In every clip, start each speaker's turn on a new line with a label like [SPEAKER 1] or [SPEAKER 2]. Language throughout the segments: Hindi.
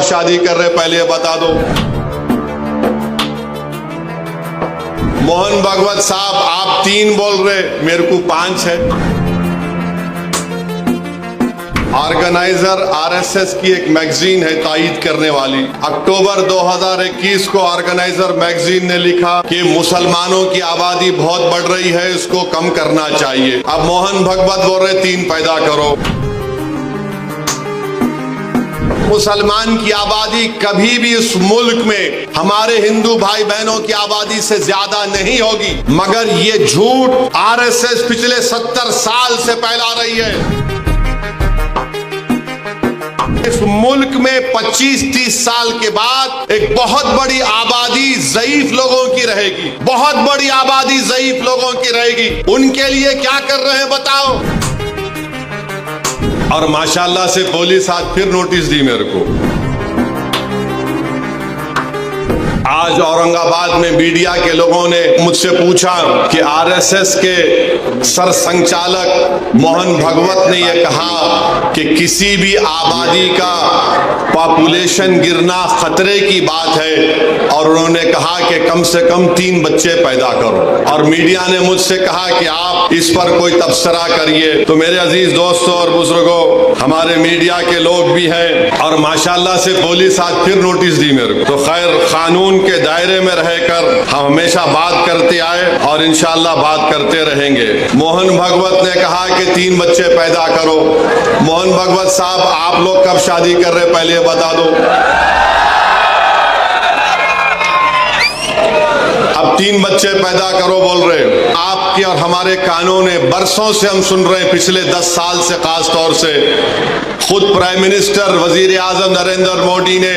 [SPEAKER 1] शादी कर रहे पहले ये बता दो। मोहन भागवत साहब आप 3 बोल रहे, मेरे को 5 है। ऑर्गेनाइजर आरएसएस की एक मैगजीन है तायीद करने वाली। अक्टूबर 2021 को ऑर्गेनाइजर मैगजीन ने लिखा कि मुसलमानों की आबादी बहुत बढ़ रही है, इसको कम करना चाहिए। अब मोहन भागवत बोल रहे 3 पैदा करो। मुसलमान की आबादी कभी भी इस मुल्क में हमारे हिंदू भाई बहनों की आबादी से ज्यादा नहीं होगी, मगर ये झूठ आरएसएस पिछले 70 साल से फैला रही है। इस मुल्क में 25-30 साल के बाद एक बहुत बड़ी आबादी ज़ईफ लोगों की रहेगी, बहुत बड़ी आबादी ज़ईफ लोगों की रहेगी। उनके लिए क्या कर रहे हैं बताओ। और माशाल्लाह से पुलिस आज फिर नोटिस दी मेरे को। आज औरंगाबाद में मीडिया के लोगों ने मुझसे पूछा कि आरएसएस के सरसंचालक मोहन भागवत ने यह कहा कि किसी भी आबादी का पॉपुलेशन गिरना खतरे की बात है, और उन्होंने कहा कि कम से कम 3 बच्चे पैदा करो। और मीडिया ने मुझसे कहा कि आप इस पर कोई तबसरा करिए। तो मेरे अजीज दोस्तों और बुजुर्गों, हमारे मीडिया के लोग भी हैं, और माशाल्लाह से पुलिस आज फिर नोटिस दी मेरे को। तो खैर, कानून के दायरे में रहकर हम हमेशा बात करते आए और इंशाअल्लाह बात करते रहेंगे। मोहन भागवत ने कहा कि 3 बच्चे पैदा करो। मोहन भागवत साहब आप लोग कब शादी कर रहे पहले ये बता दो। अब 3 बच्चे पैदा करो बोल रहे। आपके और हमारे कानून है, बरसों से हम सुन रहे हैं, पिछले 10 साल से खास तौर से। खुद प्राइम मिनिस्टर वजीर आजम नरेंद्र मोदी ने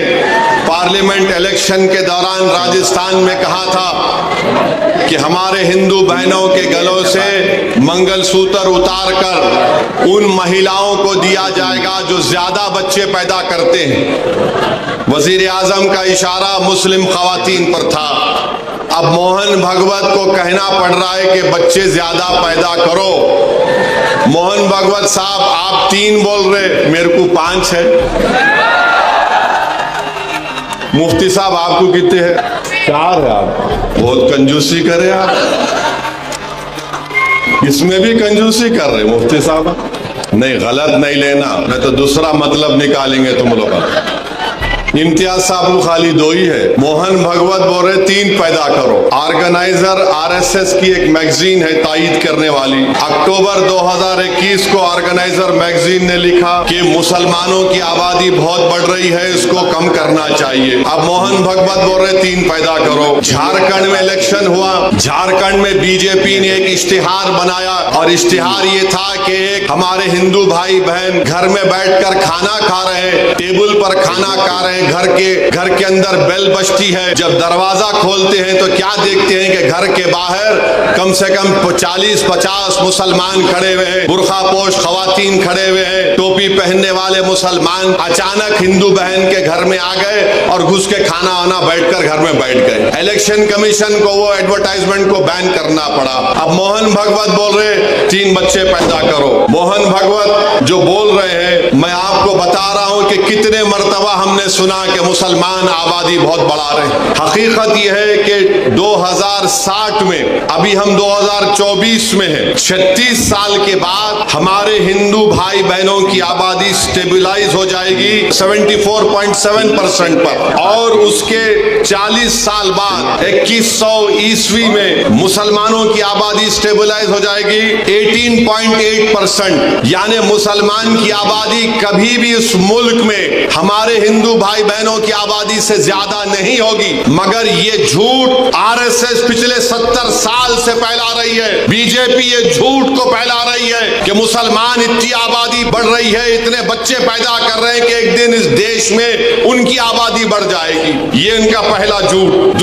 [SPEAKER 1] पार्लियामेंट इलेक्शन के दौरान राजस्थान में कहा था कि हमारे हिंदू बहनों के गलों से मंगलसूत्र उतार कर उन महिलाओं को दिया जाएगा जो ज्यादा बच्चे पैदा करते हैं। वजीर आजम का इशारा मुस्लिम खवातीन पर था। अब मोहन भागवत को कहना पड़ रहा है कि बच्चे ज्यादा पैदा करो। मोहन भागवत साहब आप 3 बोल रहे, मेरे को 5 है। मुफ्ती साहब आपको कितने हैं? 4 है। आप बहुत कंजूसी करे, आप इसमें भी कंजूसी कर रहे मुफ्ती साहब। नहीं, गलत नहीं लेना, मैं तो दूसरा मतलब निकालेंगे तुम लोग। इम्तियाज साहब को खाली 2 ही है। मोहन भागवत बोल रहे 3 पैदा करो। ऑर्गेनाइजर आरएसएस की एक मैगजीन है तायीद करने वाली। अक्टूबर 2021 को ऑर्गेनाइजर मैगजीन ने लिखा कि मुसलमानों की आबादी बहुत बढ़ रही है, इसको कम करना चाहिए। अब मोहन भागवत बोल रहे 3 पैदा करो। झारखंड में इलेक्शन हुआ, झारखंड में बीजेपी ने एक इश्तिहार बनाया, और इश्तिहार ये था कि एक हमारे हिंदू भाई बहन घर में बैठकर खाना खा रहे हैं, टेबल पर खाना खा रहे हैं, घर के अंदर बेल बजती है, जब दरवाजा खोलते हैं तो क्या देखते हैं कि घर के बाहर कम से कम 40-50 मुसलमान खड़े हुए हैं, बुर्खा पोश खवातीन खड़े हुए हैं, टोपी पहनने वाले मुसलमान अचानक हिंदू बहन के घर में आ गए और घुस के खाना वाना बैठकर घर में बैठ गए। इलेक्शन कमीशन को वो एडवर्टाइजमेंट को बैन करना पड़ा। अब मोहन भागवत बोल रहे 3 बच्चे पैदा करो। मोहन भागवत जो बोल रहे हैं, मैं आपको बता रहा हूं कि कितने मर्तबा हमने सुना कि मुसलमान आबादी बहुत बढ़ा रहे हैं। हकीकत यह है कि 2060 में, अभी हम 2024 में हैं, 36 साल के बाद हमारे हिंदू भाई बहनों की आबादी स्टेबलाइज हो जाएगी 74.7% पर, और उसके 40 साल बाद 2100 ईस्वी में मुसलमानों की आबादी स्टेबलाइज हो जाएगी 18.8%। यानी मुसलमान की आबादी कभी भी इस मुल्क में हमारे हिंदू भाई बहनों की आबादी से ज्यादा नहीं होगी, मगर ये झूठ आरएसएस पिछले 70 साल से फैला रही है। बीजेपी ये झूठ को फैला रही है कि मुसलमान इतनी आबादी बढ़ रही है, इतने बच्चे पैदा कर रहे हैं कि एक दिन इस देश में उनकी आबादी बढ़ जाएगी। ये इनका पहला झूठ।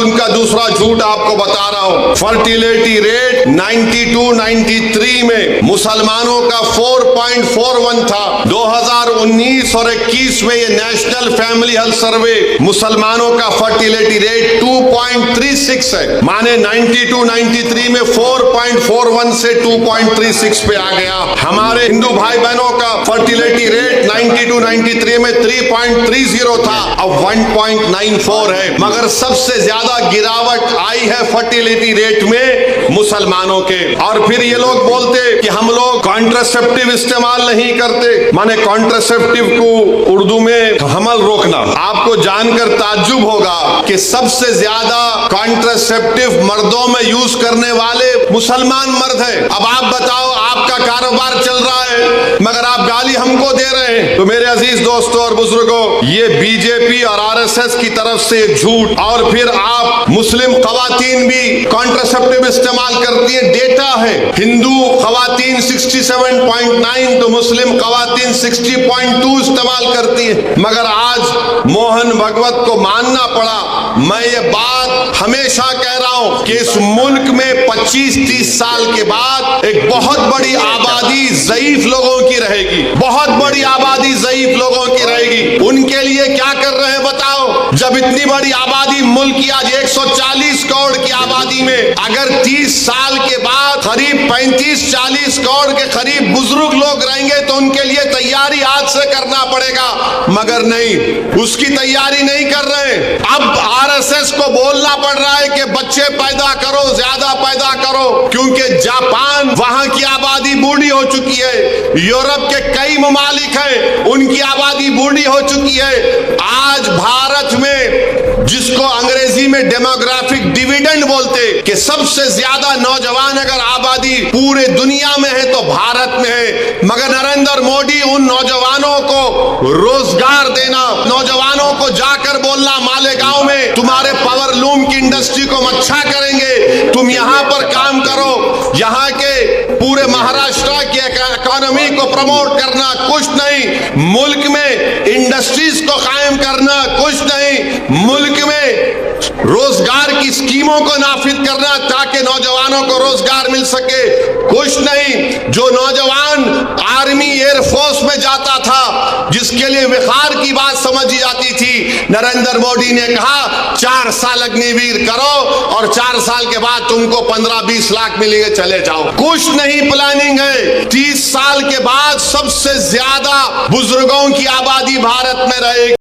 [SPEAKER 1] उनका दूसरा झूठ आपको बता रहा हूं। फर्टिलिटी रेट 92-93 में मुसलमानों का 4.41 था। 2019 और 21 में ये नेशनल फैमिली हेल्थ सर्वे मुसलमानों का फर्टिलिटी रेट 2.36 है। माने 92-93 में 4.41 से 2.36 पे आ गया। हमारे हिंदू भाई बहनों का फर्टिलिटी रेट 92-93 में 3.30 था, अब 1.94 है। मगर सबसे ज्यादा गिरावट आई है फर्टिलिटी रेट में मुसलमानों के। और फिर ये लोग बोलते कि हम लोग कॉन्ट्रासेप्टिव इस्तेमाल नहीं करते। माने कॉन्ट्रासेप्टिव को उर्दू में हमल रोकना। आपको जानकर ताज्जुब होगा कि सबसे ज्यादा कॉन्ट्रासेप्टिव मर्दों में यूज करने वाले मुसलमान मर्द हैं। अब आप बताओ, आपका कारोबार चल रहा है मगर आप गाली हमको दे रहे हैं। तो मेरे अजीज दोस्तों और बुजुर्गों, ये बीजेपी और आरएसएस की तरफ से झूठ। और फिर आप मुस्लिम खवातीन भी कॉन्ट्रासेप्टिव इस्तेमाल करती है। डेटा है, हिंदू खवातीन 67.9 तो मुस्लिम खवातीन 60.2 इस्तेमाल करती है। मगर आज मोहन भगवत को मानना पड़ा। मैं ये बात हमेशा कह रहा हूं कि इस मुल्क में 25-30 साल के बाद एक बहुत बड़ी आबादी ज़ईफ लोगों की रहेगी। बहुत बड़ी आबादी ज़ईफ लोगों की रहेगी। उनके लिए क्या कर रहे हैं बताओ? जब इतनी बड़ी आबादी मुल्क की आज 140 करोड़ की आबादी में अगर 30 साल के बाद करीब 35-40 करोड़ के करीब बुजुर्ग लोग रहेंगे तो उनके लिए तैयारी आज से करना पड़ेगा। मगर नहीं, उसकी तैयारी नहीं कर रहे। अब आरएसएस को बोलना पड़ रहा है कि बच्चे पैदा करो, ज्यादा पैदा करो, क्योंकि जापान वहां की आबादी बूढ़ी हो चुकी है। यूरोप के कई ममालिक हैं, उनकी आबादी बूढ़ी हो चुकी है। आज भारत में, जिसको अंग्रेजी में डेमोग्राफिक डिविडेंड बोलते, कि सबसे ज्यादा नौजवान अगर आबादी पूरे दुनिया में है तो भारत में है। मगर नरेंद्र मोदी उन नौजवानों को रोजगार देना, नौजवानों को जाकर बोलना मालेगांव में तुम्हारे पावरलूम की इंडस्ट्री को हम अच्छा करेंगे, तुम यहां पर काम करो। यहां के पूरे महाराष्ट्र की इकोनॉमी को प्रमोट करना कुछ नहीं, मुल्क में इंडस्ट्रीज को कायम करना कुछ नहीं, मुल्क में रोजगार की स्कीमों को नाफिज करना ताकि नौजवानों को रोजगार मिल सके कुछ नहीं। जो नौजवान आर्मी एयरफोर्स में जाता था, जिसके लिए विखार की बात समझी जाती थी, नरेंद्र मोदी ने कहा 4 साल अग्निवीर करो और 4 साल के बाद तुमको 15-20 लाख मिलेंगे, चले जाओ। कुछ नहीं प्लानिंग है। 30 साल के बाद सबसे ज्यादा बुजुर्गों की आबादी भारत में रहेगी।